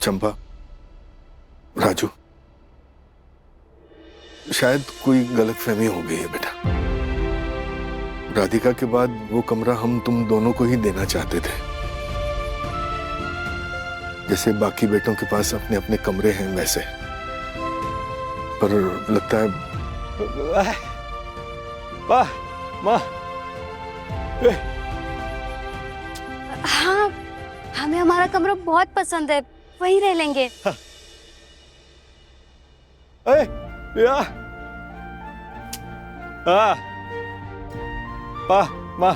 चंपा, राजू, शायद कोई गलतफहमी हो गई है बेटा। राधिका के बाद वो कमरा हम तुम दोनों को ही देना चाहते थे। जैसे बाकी बेटों के पास अपने अपने कमरे हैं वैसे, पर लगता है माँ, हाँ, हमें हमारा कमरा बहुत पसंद है, वहीं रह लेंगे। माँ,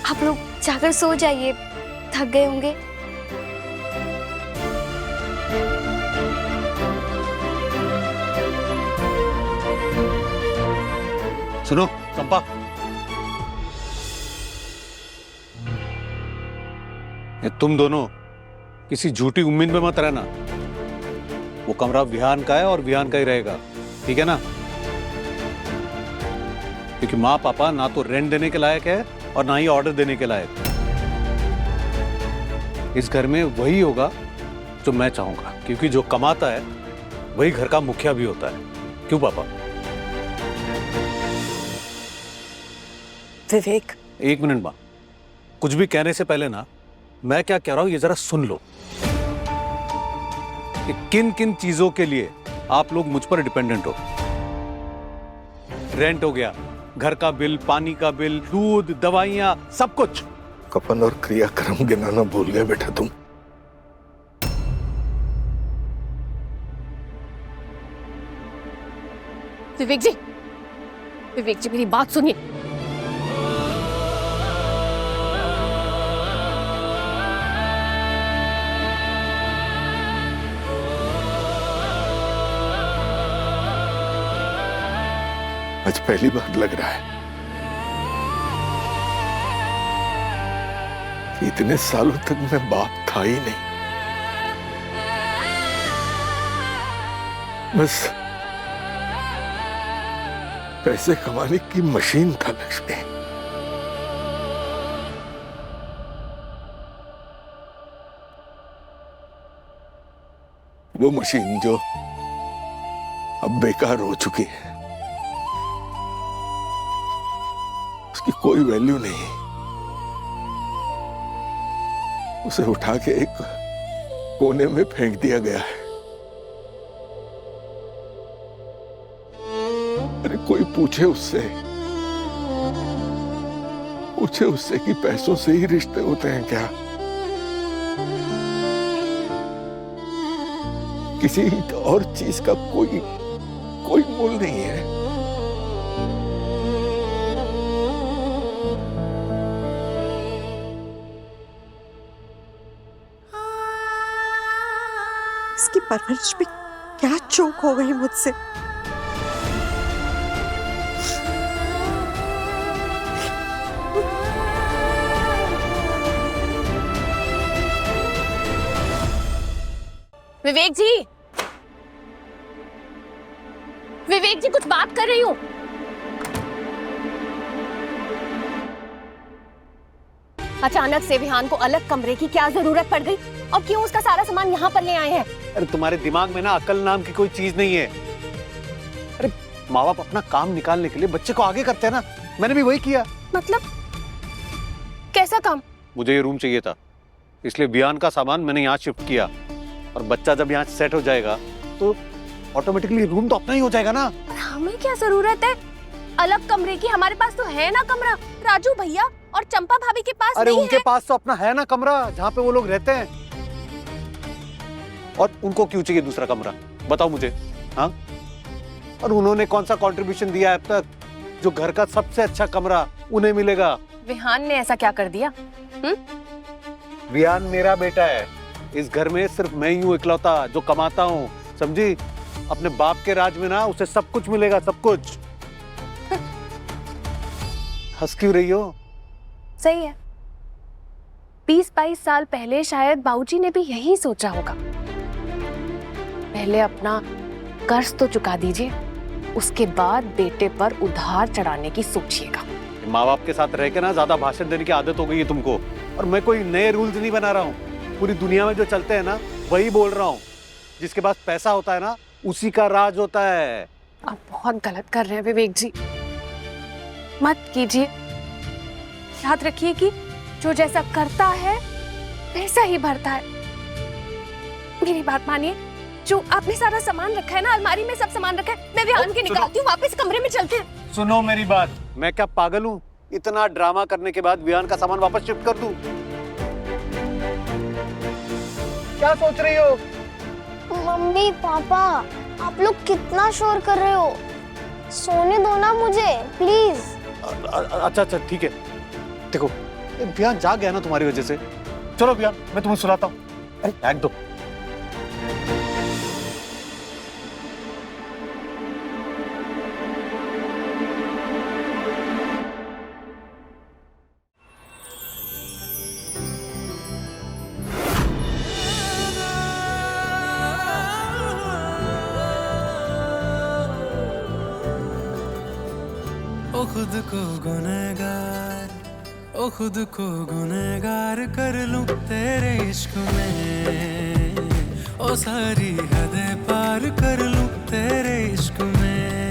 आप लोग जाकर सो जाइए, थक गए होंगे। सुनो चंपा, ये तुम दोनों किसी झूठी उम्मीद में मत रहना। वो कमरा विहान का है और विहान का ही रहेगा, ठीक है ना? क्योंकि माँ पापा ना तो रेंट देने के लायक है और ना ही ऑर्डर देने के लायक। इस घर में वही होगा जो मैं चाहूंगा, क्योंकि जो कमाता है वही घर का मुखिया भी होता है। क्यों पापा? विवेक, एक मिनट माँ, कुछ भी कहने से पहले ना मैं क्या कह रहा हूं ये जरा सुन लो कि किन किन चीजों के लिए आप लोग मुझ पर डिपेंडेंट हो। रेंट हो गया, घर का बिल, पानी का बिल, दूध, दवाइयां, सब कुछ। कफन और क्रियाक्रम गिनाना भूल गए बेटा तुम। विवेक जी, विवेक जी मेरी बात सुनिए। आज पहली बार लग रहा है कि इतने सालों तक मैं बाप था ही नहीं, बस पैसे कमाने की मशीन था लक्ष्मी। वो मशीन जो अब बेकार हो चुकी है, उसकी कोई वैल्यू नहीं। उसे उठा के एक कोने में फेंक दिया गया है। अरे कोई पूछे उससे कि पैसों से ही रिश्ते होते हैं क्या? किसी और चीज का कोई मोल नहीं है। इसकी परवरिश में क्या चूक हो गई मुझसे? विवेक जी, विवेक जी कुछ बात कर रही हूं। अचानक से विहान को अलग कमरे की क्या जरूरत पड़ गई और क्यों उसका सारा सामान यहाँ पर ले आए हैं? अरे तुम्हारे दिमाग में ना अकल नाम की कोई चीज नहीं है। अरे माँ बाप अपना काम निकालने के लिए बच्चे को आगे करते हैं ना, मैंने भी वही किया। मतलब कैसा काम? मुझे ये रूम चाहिए था, इसलिए विहान का सामान मैंने यहाँ शिफ्ट किया, और बच्चा जब यहाँ सेट हो जाएगा तो ऑटोमेटिकली रूम तो अपना ही हो जाएगा ना। हमें क्या जरूरत है अलग कमरे की? हमारे पास तो है ना कमरा, राजू भैया और चंपा भाभी के पास अरे नहीं उनके है? पास तो अपना है ना कमरा जहाँ पे वो लोग रहते हैं, और उनको क्यों चाहिए दूसरा कमरा? बताओ मुझे। हाँ, और उन्होंने कौन सा कंट्रीब्यूशन दिया है अब तक जो घर का सबसे अच्छा कमरा उन्हें मिलेगा? विहान ने ऐसा क्या कर दिया? विहान मेरा बेटा है, इस घर में सिर्फ मैं ही हूँ इकलौता जो कमाता हूँ, समझी? अपने बाप के राज में ना उसे सब कुछ मिलेगा, सब कुछ। हंस क्यों रही हो? सही है, 20-22 साल पहले शायद बाबूजी ने भी यही सोचा होगा। पहले अपना कर्ज तो चुका दीजिए, उसके बाद बेटे पर उधार चढ़ाने की सोचिएगा। माँ बाप के साथ रह के ना ज्यादा भाषण देने की आदत हो गई है तुमको, और मैं कोई नए रूल्स नहीं बना रहा हूँ। पूरी दुनिया में जो चलते हैं ना वही बोल रहा हूँ। जिसके पास पैसा होता है ना उसी का राज होता है। आप बहुत गलत कर रहे हैं विवेक जी, मत कीजिए। याद रखिए कि जो जैसा करता है वैसा ही भरता है। मेरी बात मानिए, जो आपने सारा सामान रखा है ना, अलमारी में सब सामान रखा है, मैं विहान के निकालती हूँ, वापस कमरे में चलते हैं। सुनो मेरी बात, मैं क्या पागल हूँ? इतना ड्रामा करने के बाद विहान का सामान वापस शिफ्ट कर दूं? क्या सोच रही हो? मम्मी पापा, आप लोग कितना शोर कर रहे हो? सोने दो ना मुझे प्लीज। अच्छा अच्छा ठीक है। देखो विहान जाग गया ना तुम्हारी वजह से। चलो विहान, मैं तुम्हें सुलाता हूँ। अरे बैग दो। ओ खुद को गुनहगार, ओ खुद को गुनहगार कर लूं तेरे इश्क में, ओ सारी हदें पार कर लूं तेरे इश्क में,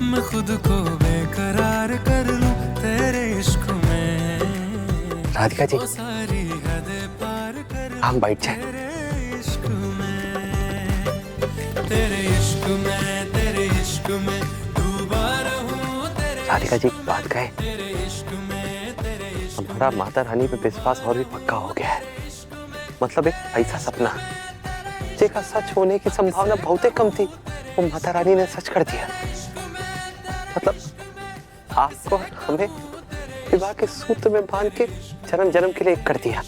मैं खुद को बेकरार कर लूं तेरे इश्क में। राधिका जी, ओ सारी हदें पार कर हम बैठ जाएं। तेरे इश्क में, तेरे इश्क में, तेरे इश्क में डूबा रहूं। राधिका जी बात कहे, हमारा माता रानी पे विश्वास और भी पक्का हो गया है। मतलब एक ऐसा सपना जेका सच होने की संभावना बहुत ही कम थी, वो माता रानी ने सच कर दिया। मतलब आपको और हमें विवाह के सूत्र में बांध के जन्म जन्म के लिए एक कर दिया।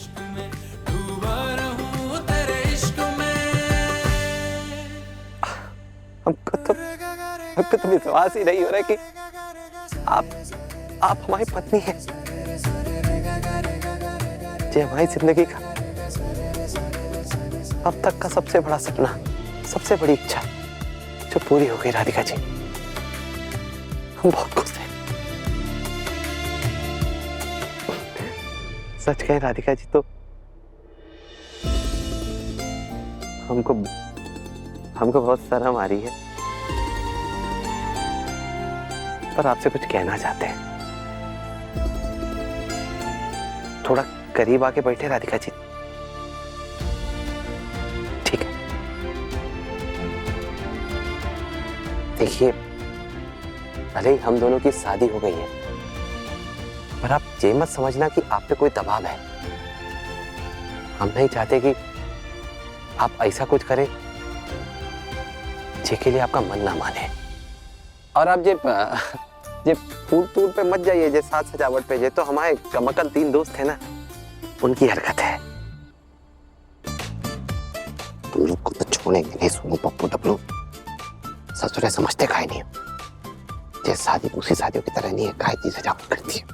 हमको तो विश्वास ही नहीं हो रहा कि आप हमारी पत्नी हैं। ये हमारी जिंदगी का अब तक का सबसे बड़ा सपना, सबसे बड़ी इच्छा जो पूरी हो गई राधिका जी। हम बहुत खुश हैं। सच कहें राधिका जी तो हमको बहुत शर्म आ रही है, पर आपसे कुछ कहना चाहते हैं। थोड़ा करीब आके बैठे राधिका जी। ठीक है, देखिए भले ही हम दोनों की शादी हो गई है, पर आप ये मत समझना कि आप पे कोई दबाव है। हम नहीं चाहते कि आप ऐसा कुछ करें जिसके लिए आपका मन ना माने। और आप जे फूल तूल पे मत जाइए, जे साज सजावट पे, जे तो हमारे कमकल 3 दोस्त है ना, उनकी हरकत है। तुम लोग को तो छोड़ेंगे नहीं सोनू पप्पू डब्लू। ससुरे समझते काहे नहीं हो, जे शादी दूसरी शादियों की तरह नहीं है, काहे की सजावट करती है।